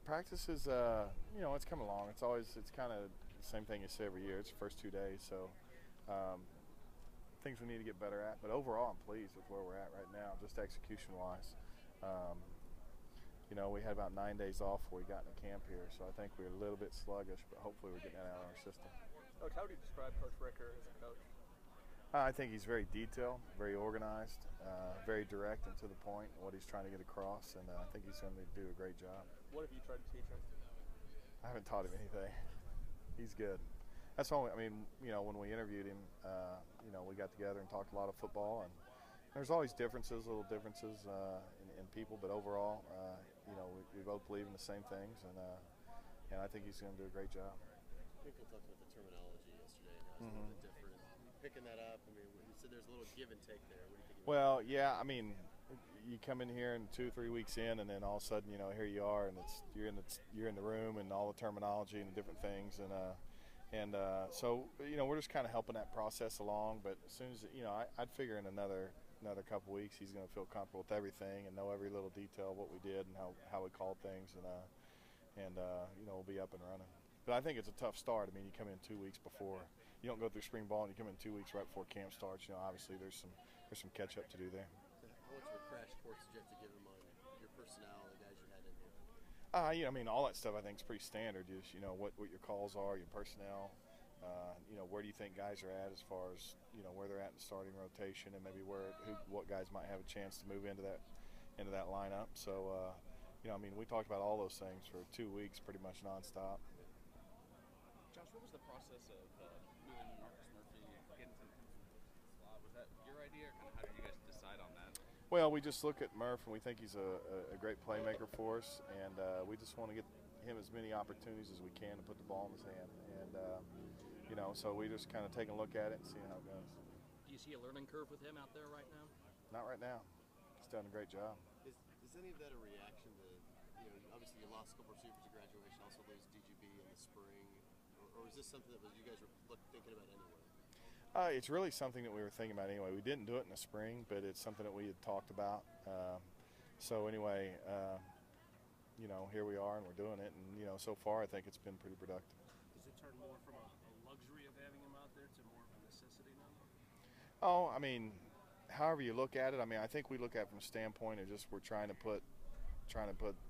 Practice is, it's coming along. It's kind of the same thing you say every year. It's the first 2 days, so things we need to get better at. But overall, I'm pleased with where we're at right now, just execution-wise. We had about 9 days off before we got into camp here, so I think we're a little bit sluggish, but hopefully we're getting that out of our system. Coach, how would you describe Coach Ricker as a coach? I think he's very detailed, very organized, very direct and to the point in what he's trying to get across, and I think he's going to do a great job. What have you tried to teach him? I haven't taught him anything. He's good. That's all. When we interviewed him, we got together and talked a lot of football, and there's always little differences in people, but overall, we both believe in the same things, and I think he's going to do a great job. I think we talked about the terminology yesterday and how it's a little bit different. Picking that up, you said there's a little give and take there. What do you think? Well, yeah, you come in here and 2 or 3 weeks in, and then all of a sudden, here you are, and you're in the room and all the terminology and the different things, so we're just kind of helping that process along. But as soon as I'd figure in another couple weeks he's going to feel comfortable with everything and know every little detail of what we did and how we called things, and we'll be up and running. But I think it's a tough start. You come in 2 weeks before. You don't go through spring ball and you come in 2 weeks right before camp starts. Obviously there's some catch up to do there. So how much of a crash course did you have to give him on your personnel, the guys you had in here? All that stuff I think is pretty standard. Just what your calls are, your personnel. Where do you think guys are at as far as where they're at in the starting rotation, and maybe what guys might have a chance to move into that lineup. So we talked about all those things for 2 weeks, pretty much nonstop. Josh, what was the process of moving Marcus Murphy and getting him from the slot? Was that your idea, or kind of how did you guys decide on that? Well, we just look at Murph and we think he's a great playmaker for us, and we just want to get him as many opportunities as we can to put the ball in his hand. And, so we just kind of take a look at it and see how it goes. Do you see a learning curve with him out there right now? Not right now. He's done a great job. Is any of that a reaction to, obviously you lost a couple of receivers to graduation, also lose DGB in the spring, or is this something that you guys were thinking about anyway? It's really something that we were thinking about anyway. We didn't do it in the spring, but it's something that we had talked about. So anyway, here we are and we're doing it, and so far I think it's been pretty productive. Does it turn more from a luxury of having him out there to more of a necessity now? Oh, however you look at it, I think we look at it from a standpoint of just we're trying to put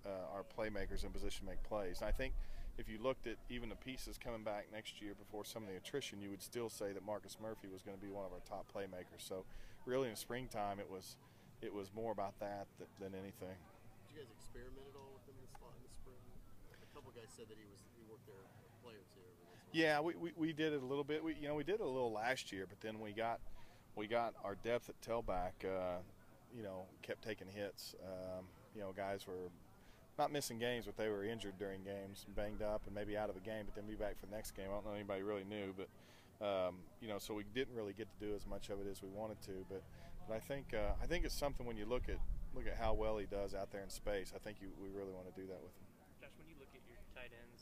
our playmakers in position to make plays. And I think if you looked at even the pieces coming back next year before some of the attrition, you would still say that Marcus Murphy was going to be one of our top playmakers. So really in the springtime it was more about that than anything. Did you guys experiment at all with him in the slot in the spring? A couple guys said that he worked there a play or two. Yeah, we did it a little bit. We did it a little last year, but then we got our depth at tailback. Kept taking hits. Guys were not missing games, but they were injured during games, banged up, and maybe out of a game, but then be back for the next game. I don't know anybody really knew, but so we didn't really get to do as much of it as we wanted to. But I think it's something when you look at how well he does out there in space. I think we really want to do that with him. Josh, when you look at your tight ends